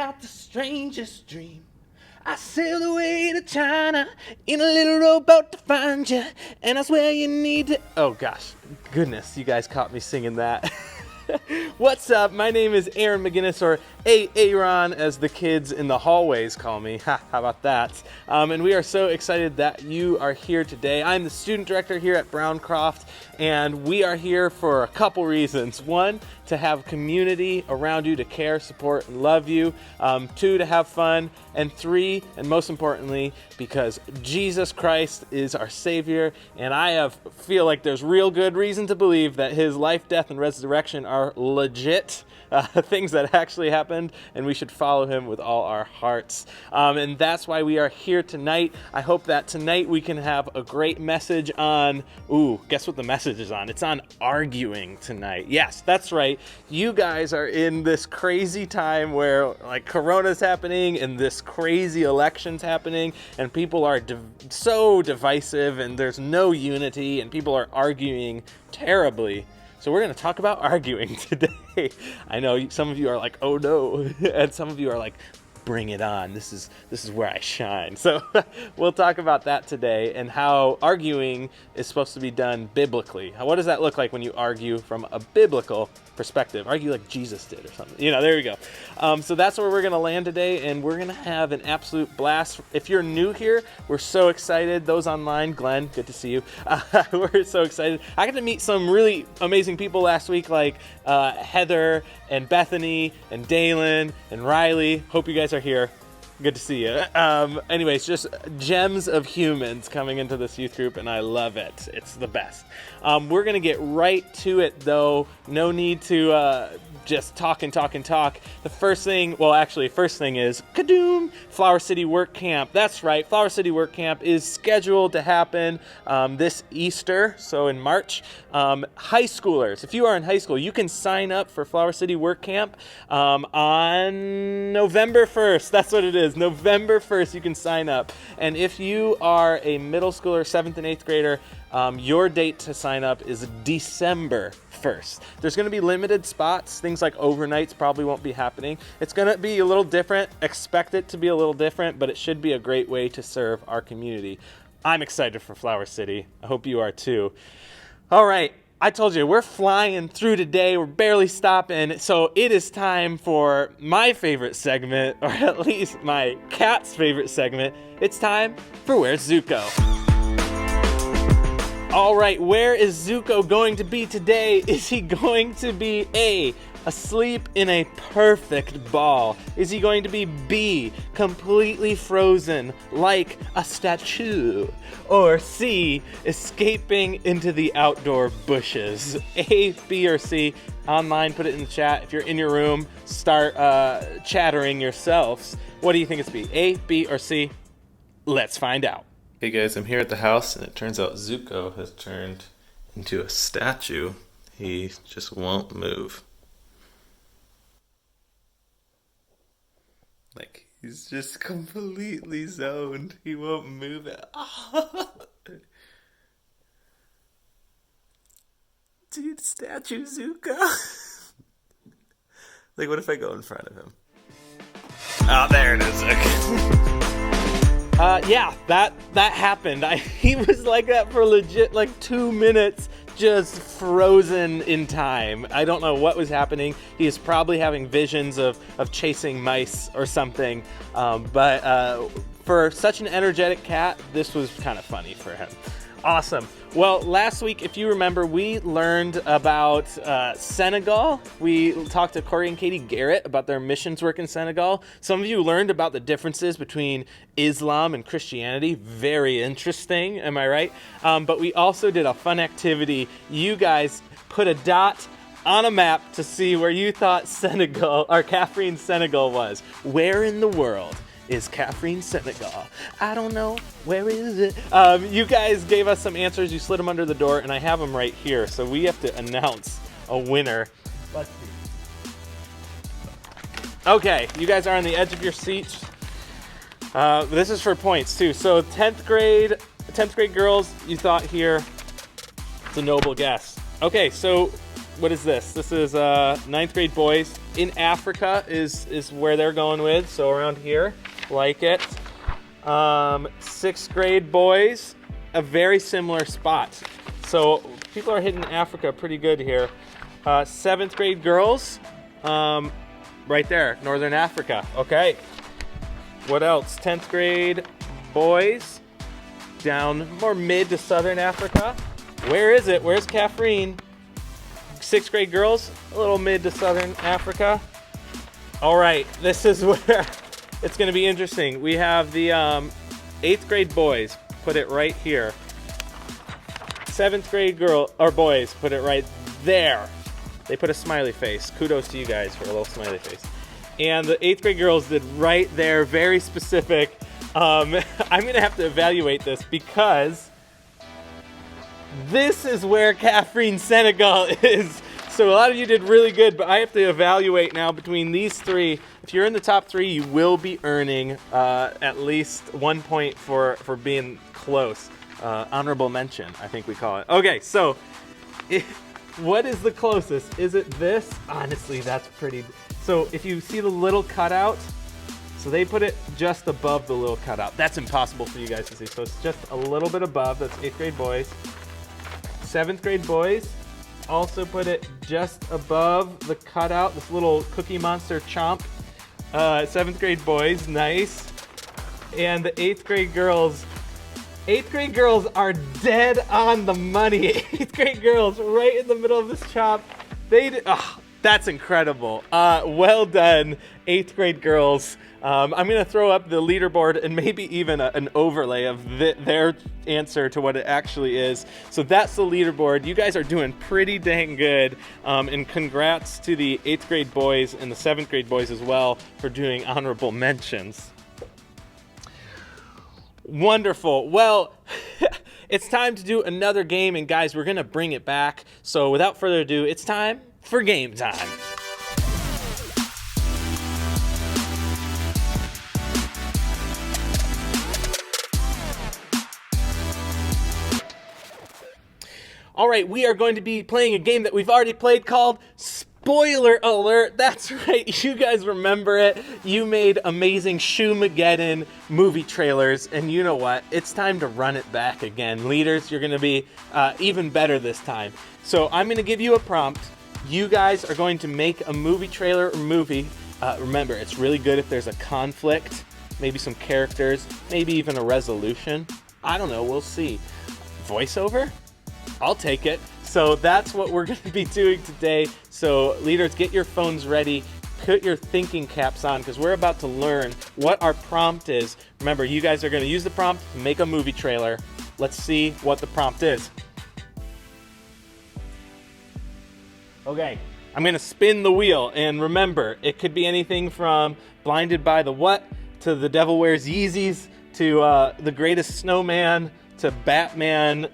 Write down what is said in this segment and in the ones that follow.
out the strangest dream. I sailed away to China in a little rowboat to find you, and I swear you need to... Oh gosh, goodness, you guys caught me singing that. What's up? My name is Aaron McGinnis, or Aaron, as the kids in the hallways call me. How about that? And we are so excited that you are here today. I'm the student director here at Browncroft, and we are here for a couple reasons. One, to have community around you to care, support, and love you. Two, to have fun. And three, and most importantly, because Jesus Christ is our Savior, and I feel like there's real good reason to believe that His life, death, and resurrection are legit things that actually happened, and we should follow Him with all our hearts. And that's why we are here tonight. I hope that tonight we can have a great message on, guess what the message is on? It's on arguing tonight. Yes, that's right. You guys are in this crazy time where like Corona's happening and this crazy election's happening, and people are so divisive, and there's no unity, and people are arguing terribly. So we're going to talk about arguing today. I know some of you are like, oh no, and some of you are like, bring it on. This is where I shine. So we'll talk about that today, and how arguing is supposed to be done biblically. What does that look like when you argue from a biblical perspective? Argue like Jesus did or something. There we go. So that's where we're going to land today, and we're going to have an absolute blast. If you're new here, we're so excited. Those online, Glenn, good to see you. We're so excited. I got to meet some really amazing people last week, like Heather and Bethany and Dalen and Riley. Hope you guys are here. Good to see you. Anyways, just gems of humans coming into this youth group, and I love it. It's the best. We're going to get right to it, though. No need to just talk and talk and talk. The first thing is, kadoom, Flower City Work Camp. That's right, Flower City Work Camp is scheduled to happen this Easter, so in March. High schoolers, if you are in high school, you can sign up for Flower City Work Camp on November 1st. That's what it is. November 1st, you can sign up. And if you are a middle schooler, 7th and 8th grader, your date to sign up is December 1st. There's going to be limited spots. Things like overnights probably won't be happening. It's going to be a little different. Expect it to be a little different, but it should be a great way to serve our community. I'm excited for Flower City. I hope you are too. All right. I told you, we're flying through today. We're barely stopping. So it is time for my favorite segment, or at least my cat's favorite segment. It's time for Where's Zuko? All right, where is Zuko going to be today? Is he going to be A, asleep in a perfect ball? Is he going to be B, completely frozen like a statue? Or C, escaping into the outdoor bushes? A, B, or C? Online, put it in the chat. If you're in your room, start chattering yourselves. What do you think it's B? A, B, or C? Let's find out. Hey guys, I'm here at the house, and it turns out Zuko has turned into a statue. He just won't move. Like, he's just completely zoned. He won't move at all. Dude, statue Zuko. Like, what if I go in front of him? Oh, there it is. Okay. Yeah, that happened. He was like that for legit like 2 minutes, just frozen in time. I don't know what was happening. He is probably having visions of chasing mice or something. But for such an energetic cat, this was kind of funny for him. Awesome. Well, last week, if you remember, we learned about Senegal. We talked to Corey and Katie Garrett about their missions work in Senegal. Some of you learned about the differences between Islam and Christianity. Very interesting, am I right? But we also did a fun activity. You guys put a dot on a map to see where you thought Senegal, or Catherine, Senegal was. Where in the world is Catherine, Senegal? I don't know. Where is it? You guys gave us some answers. You slid them under the door, and I have them right here. So we have to announce a winner. Let's see. Okay, you guys are on the edge of your seats. This is for points too. So 10th grade girls, you thought here. It's a noble guess. Okay, so what is this? This is 9th grade boys. in Africa is where they're going with, so around here, like it. 6th grade boys, a very similar spot. So people are hitting Africa pretty good here. 7th grade girls, right there, Northern Africa. Okay. What else? 10th grade boys, down more mid to Southern Africa. Where is it? Where's Catherine? 6th grade girls, a little mid to Southern Africa. All right, this is where it's going to be interesting. We have the 8th grade boys, put it right here. 7th grade boys, put it right there. They put a smiley face. Kudos to you guys for a little smiley face. And the 8th grade girls did right there, very specific. I'm going to have to evaluate this because this is where Catherine Senegal is. So a lot of you did really good, but I have to evaluate now between these three. If you're in the top 3, you will be earning at least 1 point for being close. Honorable mention, I think we call it. Okay, so what is the closest? Is it this? Honestly, that's pretty. So if you see the little cutout, so they put it just above the little cutout. That's impossible for you guys to see. So it's just a little bit above. That's 8th grade boys. 7th grade boys also put it just above the cutout. This little Cookie Monster chomp. 7th grade boys, nice. And the 8th grade girls. 8th grade girls are dead on the money. 8th grade girls right in the middle of this chop. They did, that's incredible. Well done, 8th grade girls. I'm going to throw up the leaderboard and maybe even an overlay of their answer to what it actually is. So that's the leaderboard. You guys are doing pretty dang good. And congrats to the 8th grade boys and the 7th grade boys as well for doing honorable mentions. Wonderful. Well, it's time to do another game, and guys, we're going to bring it back. So without further ado, it's time for game time. All right, we are going to be playing a game that we've already played called Spoiler Alert. That's right, you guys remember it. You made amazing Shoemageddon movie trailers, and you know what? It's time to run it back again. Leaders, you're going to be even better this time. So I'm going to give you a prompt. You guys are going to make a movie trailer or movie. Remember, it's really good if there's a conflict, maybe some characters, maybe even a resolution. I don't know, we'll see. Voiceover? I'll take it. So that's what we're going to be doing today. So leaders, get your phones ready. Put your thinking caps on because we're about to learn what our prompt is. Remember, you guys are going to use the prompt to make a movie trailer. Let's see what the prompt is. Okay, I'm going to spin the wheel. And remember, it could be anything from Blinded by the What to The Devil Wears Yeezys to The Greatest Snowman to Batman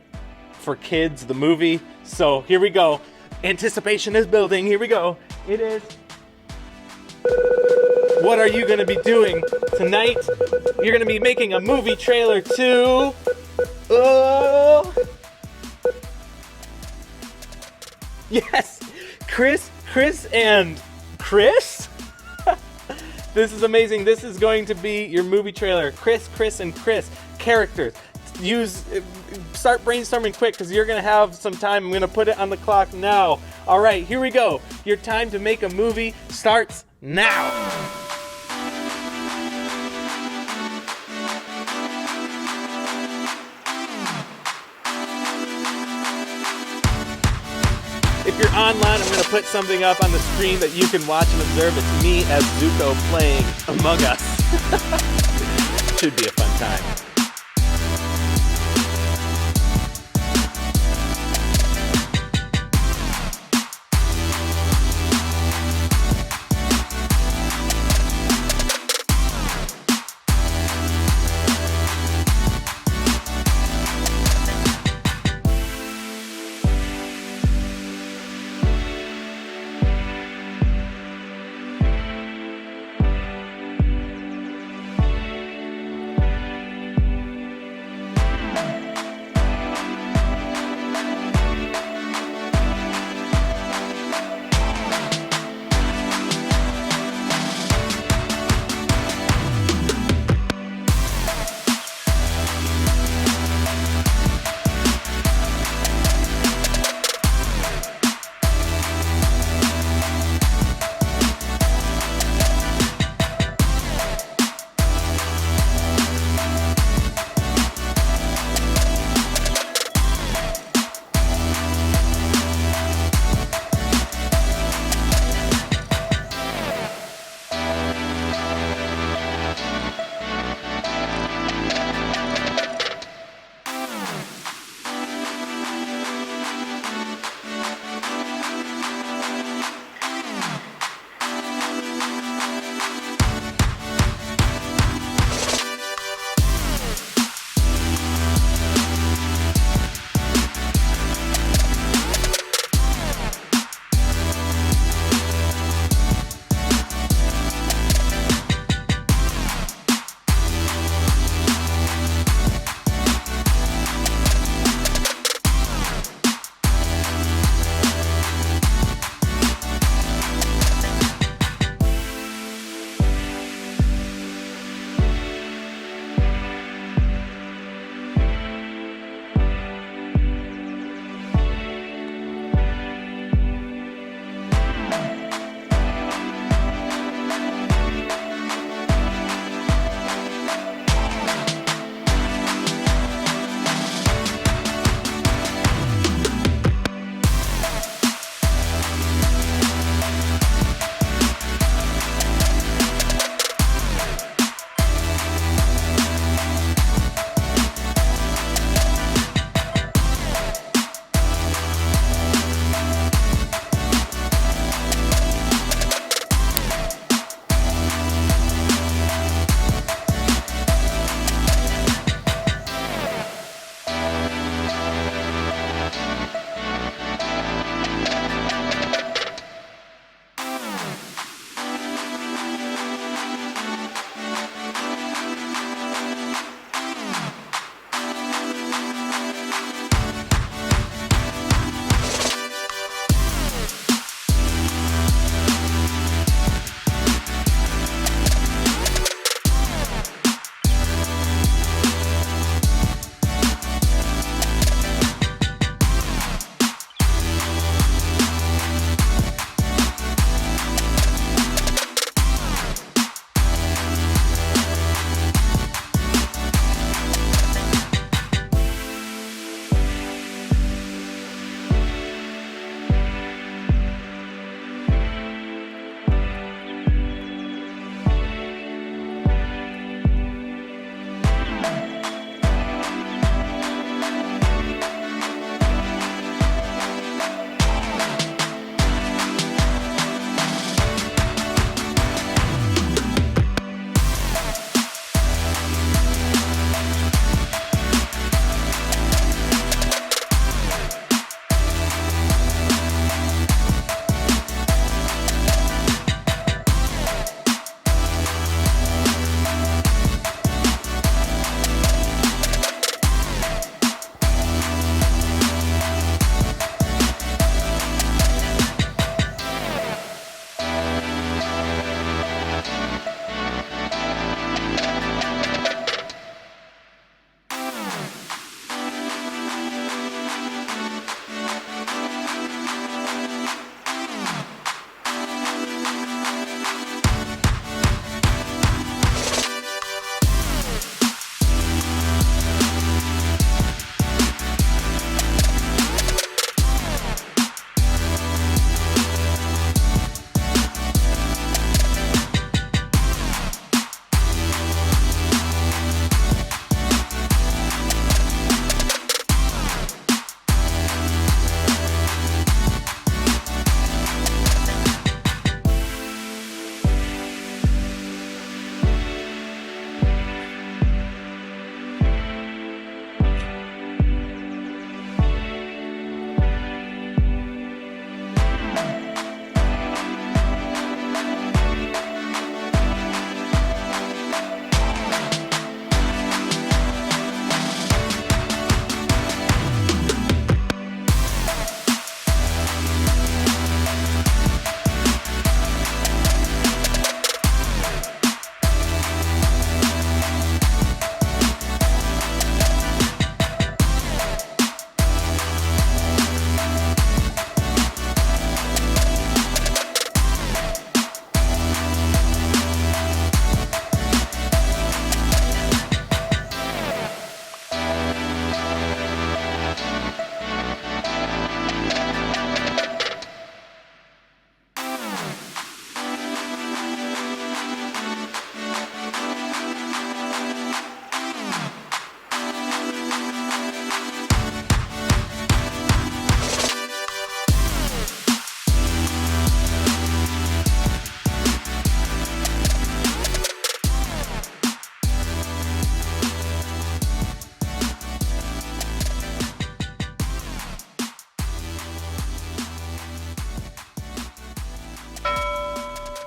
for Kids, the movie. So here we go. Anticipation is building. Here we go. It is. What are you going to be doing tonight? You're going to be making a movie trailer to... Oh! Yes! Chris and Chris? This is amazing. This is going to be your movie trailer. Chris and Chris. Characters. Start brainstorming quick because you're going to have some time. I'm going to put it on the clock now. All right, here we go. Your time to make a movie starts now. If you're online, I'm going to put something up on the screen that you can watch and observe. It's me as Zuko playing Among Us. Should be a fun time.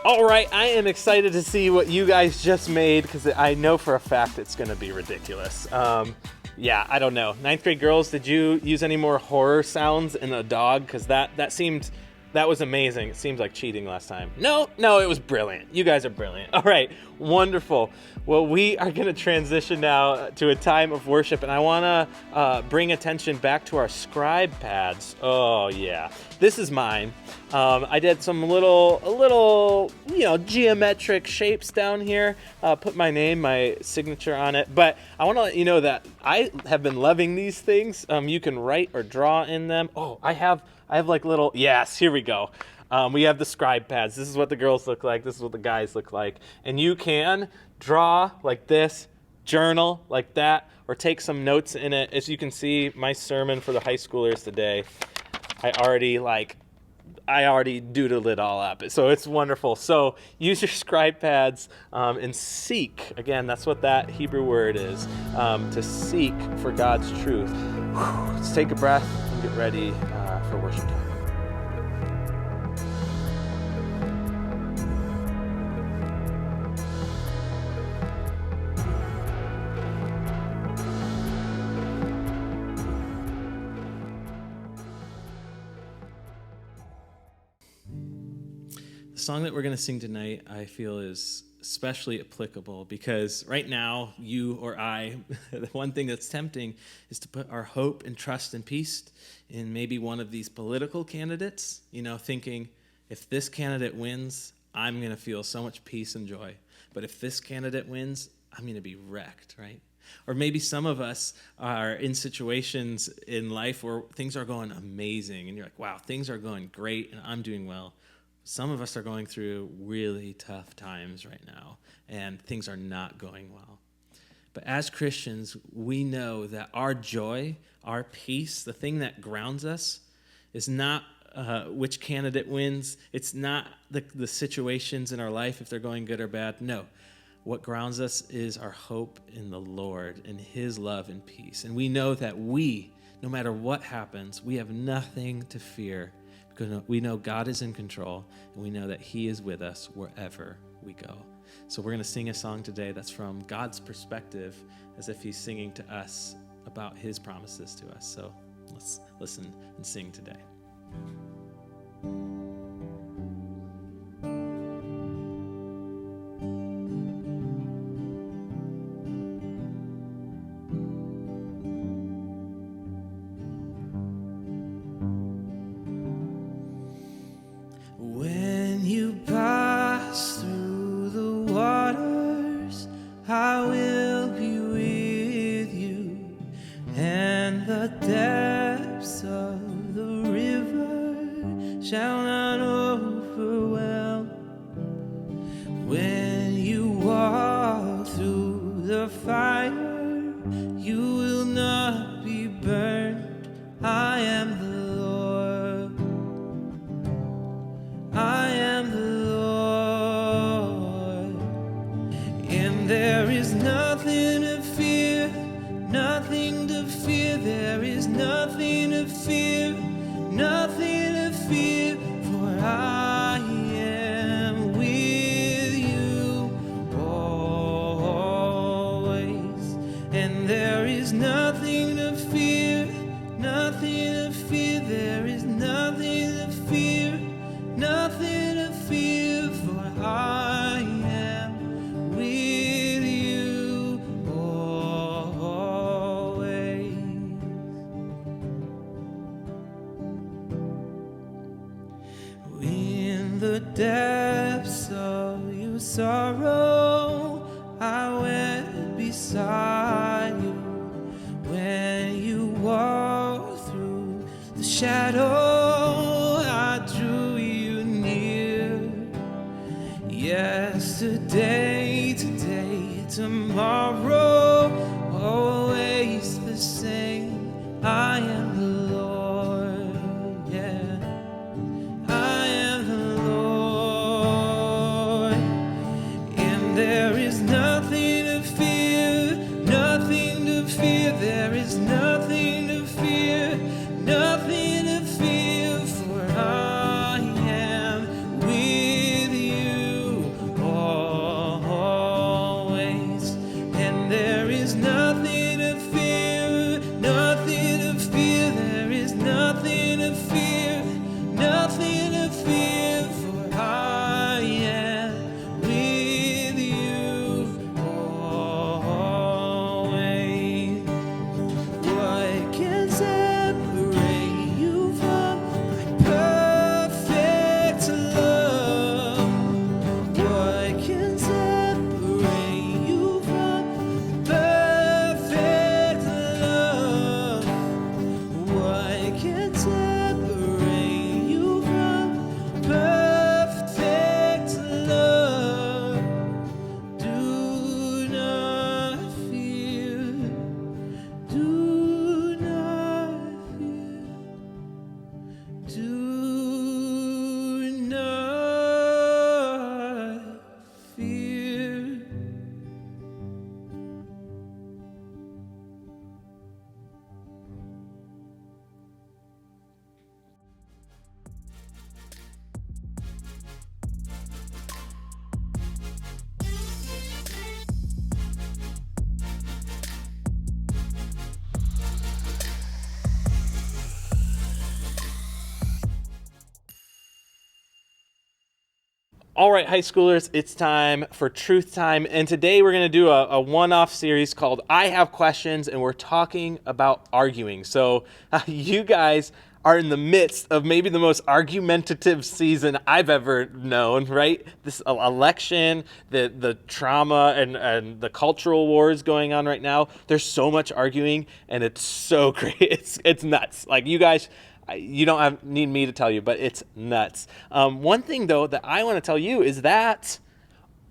All right, I am excited to see what you guys just made because I know for a fact it's going to be ridiculous. Yeah, I don't know. Ninth grade girls, did you use any more horror sounds in a dog? Because that was amazing. It seems like cheating last time. No, it was brilliant. You guys are brilliant. All right, wonderful. Well, we are going to transition now to a time of worship, and I want to bring attention back to our scribe pads. Oh, yeah. This is mine. I did some little, geometric shapes down here. Put my name, my signature on it. But I want to let you know that I have been loving these things. You can write or draw in them. Oh, I have like little, yes, here we go. We have the scribe pads. This is what the girls look like. This is what the guys look like. And you can draw like this, journal like that, or take some notes in it. As you can see, my sermon for the high schoolers today, I already doodled it all up. So it's wonderful. So use your scribe pads and seek. Again, that's what that Hebrew word is, to seek for God's truth. Let's take a breath and get ready for worship time. The song that we're going to sing tonight, I feel, is especially applicable because right now, you or I, the one thing that's tempting is to put our hope and trust and peace in maybe one of these political candidates, thinking if this candidate wins, I'm going to feel so much peace and joy. But if this candidate wins, I'm going to be wrecked, right? Or maybe some of us are in situations in life where things are going amazing and you're like, wow, things are going great and I'm doing well. Some of us are going through really tough times right now, and things are not going well. But as Christians, we know that our joy, our peace, the thing that grounds us is not which candidate wins. It's not the situations in our life, if they're going good or bad. No, what grounds us is our hope in the Lord and his love and peace. And we know that no matter what happens, we have nothing to fear. Because we know God is in control, and we know that he is with us wherever we go. So we're going to sing a song today that's from God's perspective, as if he's singing to us about his promises to us. So let's listen and sing today. Shall not overwhelm. When you walk through the fire, you will not be burned. I am the Lord. I am the Lord. And there is nothing to fear, nothing to fear. There is nothing to fear, nothing to fear, for I am with you always. And there is nothing to fear, nothing to fear. There is nothing to fear, nothing to fear, for I am with you always. In the depths of your sorrow, I went beside you. When you walk through the shadow, I drew you near. Yesterday, today, tomorrow, always the same. I am the Lord, yeah. I am the Lord, and there is nothing to fear, nothing to fear. There is nothing to fear, nothing to fear, for I am with you is nothing to fear, nothing to fear, there is nothing to fear, nothing to fear, for I am with you always. What can separate you from my perfect love? What can separate you from perfect love? What can separate you from perfect love? Do not fear. Do not fear. Do not fear. All right, high schoolers, it's time for Truth Time. And today we're going to do a one-off series called I Have Questions, and we're talking about arguing. So you guys are in the midst of maybe the most argumentative season I've ever known, right? This election, the trauma and the cultural wars going on right now. There's so much arguing, and it's so great. It's nuts. Like, you guys, you don't need me to tell you, but it's nuts. One thing, though, that I want to tell you is that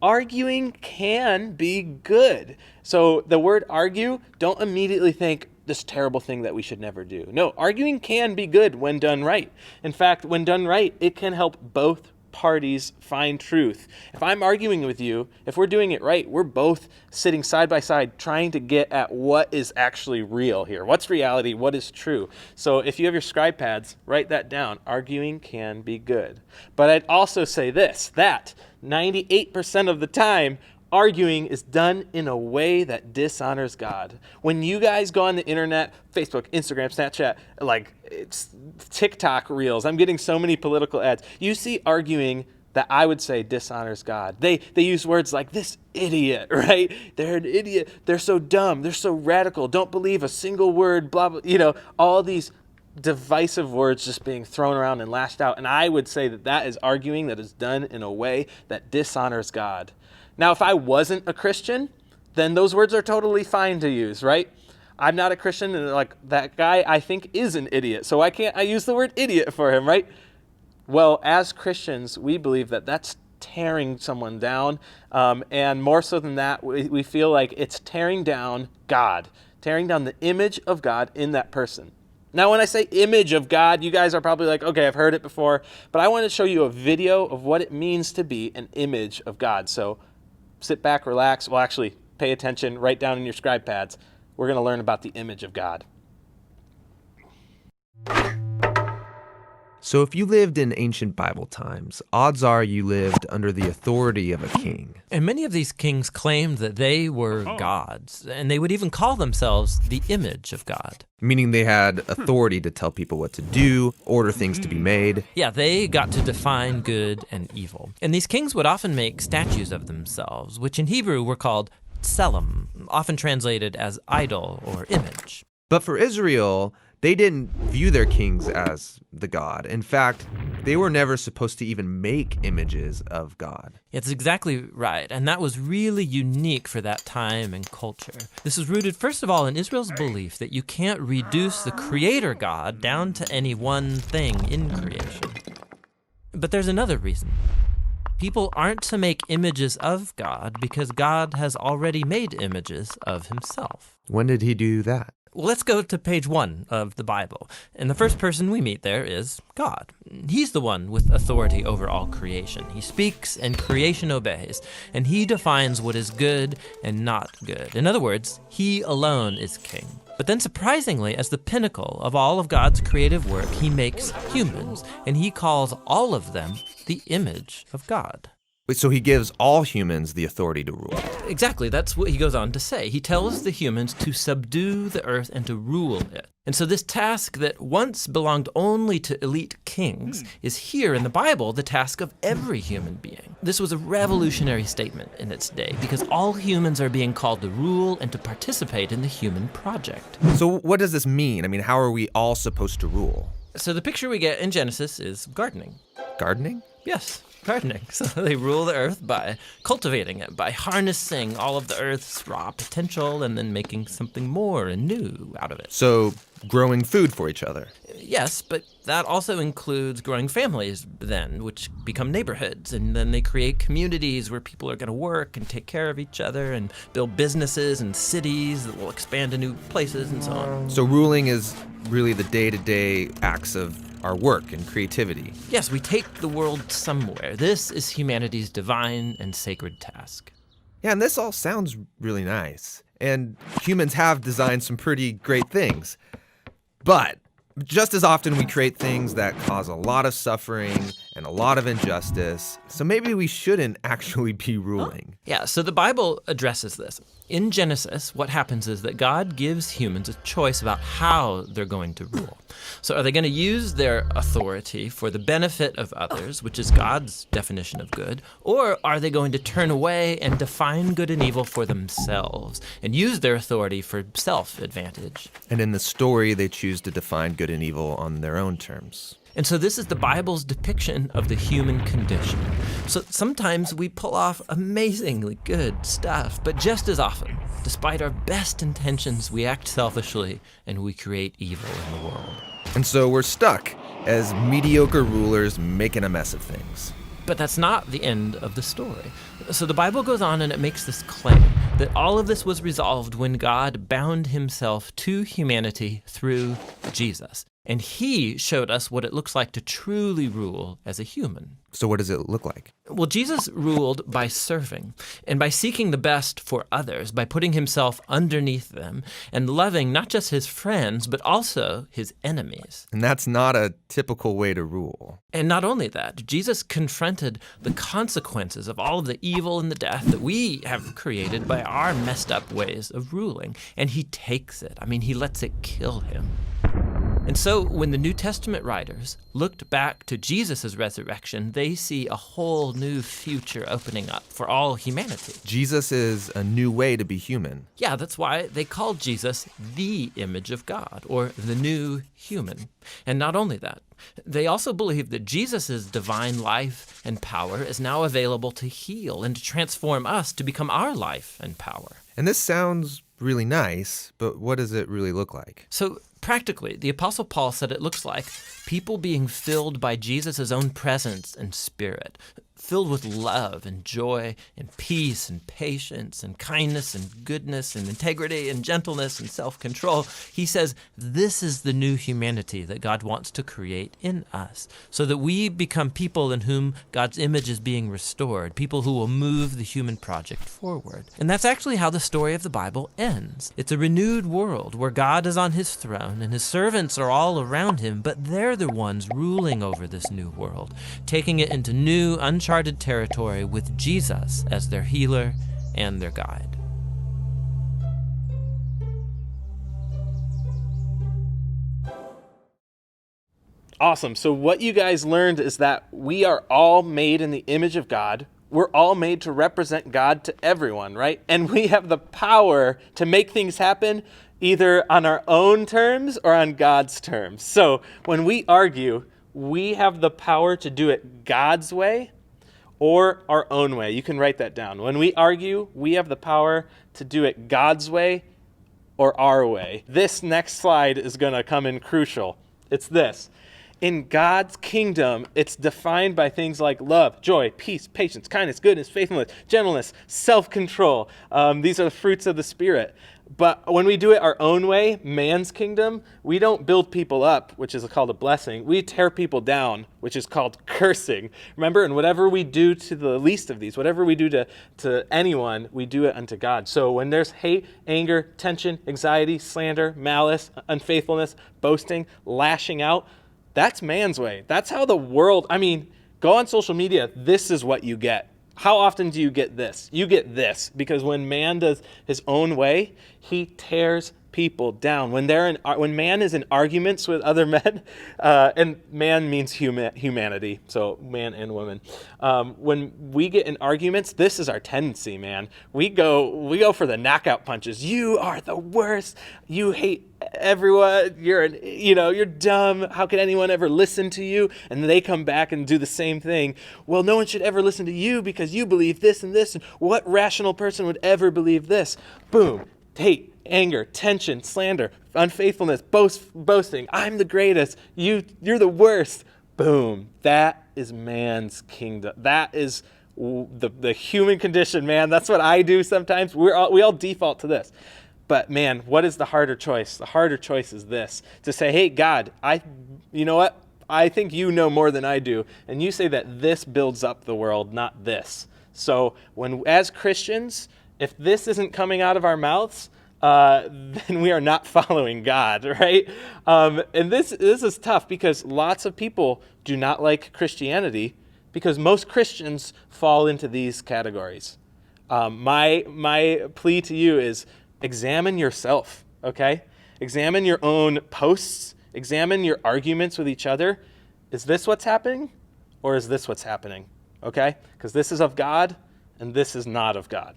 arguing can be good. So the word argue, don't immediately think this terrible thing that we should never do. No, arguing can be good when done right. In fact, when done right, it can help both parties find truth. If I'm arguing with you, if we're doing it right, we're both sitting side by side trying to get at what is actually real here. What's reality? What is true? So if you have your scribe pads, write that down. Arguing can be good. But I'd also say this, that 98% of the time, arguing is done in a way that dishonors God. When you guys go on the internet, Facebook, Instagram, Snapchat, like it's TikTok reels, I'm getting so many political ads. You see arguing that I would say dishonors God. They use words like this idiot, right? They're an idiot. They're so dumb. They're so radical. Don't believe a single word, blah, blah, all these divisive words just being thrown around and lashed out. And I would say that is arguing that is done in a way that dishonors God. Now, if I wasn't a Christian, then those words are totally fine to use, right? I'm not a Christian, and like that guy I think is an idiot, so I use the word idiot for him, right? Well, as Christians, we believe that that's tearing someone down, and more so than that, we feel like it's tearing down God, tearing down the image of God in that person. Now, when I say image of God, you guys are probably like, okay, I've heard it before, but I want to show you a video of what it means to be an image of God. So sit back, relax. Well, actually, pay attention. Write down in your scribe pads. We're going to learn about the image of God. So if you lived in ancient Bible times, odds are you lived under the authority of a king. And many of these kings claimed that they were gods, and they would even call themselves the image of God. Meaning they had authority to tell people what to do, order things to be made. Yeah, they got to define good and evil. And these kings would often make statues of themselves, which in Hebrew were called tselem, often translated as idol or image. But for Israel, they didn't view their kings as the god. In fact, they were never supposed to even make images of God. It's exactly right, and that was really unique for that time and culture. This is rooted, first of all, in Israel's belief that you can't reduce the creator God down to any one thing in creation. But there's another reason. People aren't to make images of God because God has already made images of himself. When did he do that? Well, let's go to page 1 of the Bible. And the first person we meet there is God. He's the one with authority over all creation. He speaks and creation obeys. And he defines what is good and not good. In other words, he alone is king. But then surprisingly, as the pinnacle of all of God's creative work, he makes humans. And he calls all of them the image of God. So he gives all humans the authority to rule. Exactly, that's what he goes on to say. He tells the humans to subdue the earth and to rule it. And so this task that once belonged only to elite kings is here in the Bible the task of every human being. This was a revolutionary statement in its day because all humans are being called to rule and to participate in the human project. So what does this mean? I mean, how are we all supposed to rule? So the picture we get in Genesis is gardening. Gardening? Yes, gardening. So they rule the earth by cultivating it, by harnessing all of the earth's raw potential and then making something more and new out of it. So growing food for each other. Yes, but that also includes growing families then, which become neighborhoods, and then they create communities where people are going to work and take care of each other and build businesses and cities that will expand to new places and so on. So ruling is really the day-to-day acts of our work and creativity. Yes, we take the world somewhere. This is humanity's divine and sacred task. Yeah, and this all sounds really nice. And humans have designed some pretty great things. But just as often we create things that cause a lot of suffering and a lot of injustice. So maybe we shouldn't actually be ruling. Yeah, so the Bible addresses this. In Genesis, what happens is that God gives humans a choice about how they're going to rule. So are they going to use their authority for the benefit of others, which is God's definition of good, or are they going to turn away and define good and evil for themselves and use their authority for self-advantage? And in the story, they choose to define good and evil on their own terms. And so this is the Bible's depiction of the human condition. So sometimes we pull off amazingly good stuff, but just as often, despite our best intentions, we act selfishly and we create evil in the world. And so we're stuck as mediocre rulers making a mess of things. But that's not the end of the story. So the Bible goes on and it makes this claim that all of this was resolved when God bound himself to humanity through Jesus. And he showed us what it looks like to truly rule as a human. So what does it look like? Well, Jesus ruled by serving and by seeking the best for others, by putting himself underneath them and loving not just his friends, but also his enemies. And that's not a typical way to rule. And not only that, Jesus confronted the consequences of all of the evil and the death that we have created by our messed up ways of ruling. And he takes it. I mean, he lets it kill him. And so when the New Testament writers looked back to Jesus' resurrection, they see a whole new future opening up for all humanity. Jesus is a new way to be human. Yeah, that's why they called Jesus the image of God, or the new human. And not only that, they also believe that Jesus' divine life and power is now available to heal and to transform us to become our life and power. And this sounds really nice, but what does it really look like? So practically, the Apostle Paul said it looks like people being filled by Jesus' own presence and spirit, filled with love and joy and peace and patience and kindness and goodness and integrity and gentleness and self-control. He says this is the new humanity that God wants to create in us so that we become people in whom God's image is being restored, people who will move the human project forward. And that's actually how the story of the Bible ends. It's a renewed world where God is on his throne and his servants are all around him, but they're the ones ruling over this new world, taking it into new, uncharted territory with Jesus as their healer and their guide. Awesome. So what you guys learned is that we are all made in the image of God. We're all made to represent God to everyone, right? And we have the power to make things happen either on our own terms or on God's terms. So when we argue, we have the power to do it God's way or our own way. You can write that down. When we argue, we have the power to do it God's way or our way. This next slide is going to come in crucial. It's this. In God's kingdom, it's defined by things like love, joy, peace, patience, kindness, goodness, faithfulness, gentleness, self-control. These are the fruits of the Spirit. But when we do it our own way, man's kingdom, we don't build people up, which is called a blessing. We tear people down, which is called cursing. Remember, and whatever we do to the least of these, whatever we do to anyone, we do it unto God. So when there's hate, anger, tension, anxiety, slander, malice, unfaithfulness, boasting, lashing out, that's man's way. That's how the world, go on social media, this is what you get. How often do you get this? You get this, because when man does his own way, he tears people down. When man is in arguments with other men, and man means humanity, so man and woman. When we get in arguments, this is our tendency, man. We go for the knockout punches. You are the worst. You hate everyone. You're dumb. How could anyone ever listen to you? And they come back and do the same thing. Well, no one should ever listen to you because you believe this and this. And what rational person would ever believe this? Boom. Hate, anger, tension, slander, unfaithfulness, boasting. I'm the greatest. You're the worst. Boom. That is man's kingdom. That is the human condition, man. That's what I do sometimes. We all default to this. But man, what is the harder choice? The harder choice is this: to say, hey, God, you know what? I think you know more than I do. And you say that this builds up the world, not this. So as Christians, if this isn't coming out of our mouths, then we are not following God, right? And this is tough because lots of people do not like Christianity because most Christians fall into these categories. My plea to you is examine yourself, okay? Examine your own posts. Examine your arguments with each other. Is this what's happening, or is this what's happening, okay? Because this is of God, and this is not of God.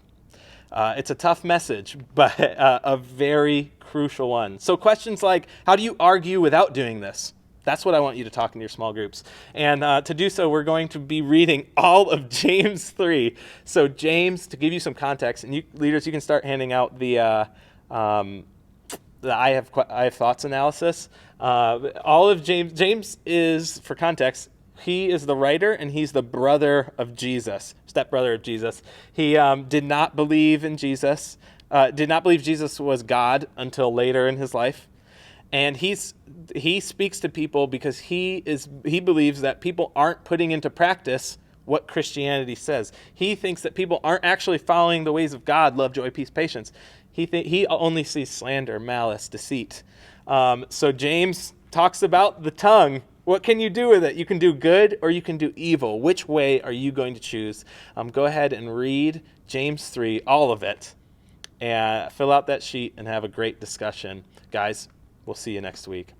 It's a tough message, but a very crucial one. So questions like, how do you argue without doing this? That's what I want you to talk in your small groups. And to do so, we're going to be reading all of James 3. So James, to give you some context, and you leaders, you can start handing out the I have thoughts analysis. All of James is, for context, he is the writer, and he's the brother of Jesus, stepbrother of Jesus. He did not believe in Jesus, did not believe Jesus was God until later in his life. And he speaks to people because he believes that people aren't putting into practice what Christianity says. He thinks that people aren't actually following the ways of God, love, joy, peace, patience. He only sees slander, malice, deceit. So James talks about the tongue. What can you do with it? You can do good or you can do evil. Which way are you going to choose? Go ahead and read James 3, all of it, and fill out that sheet and have a great discussion. Guys, we'll see you next week.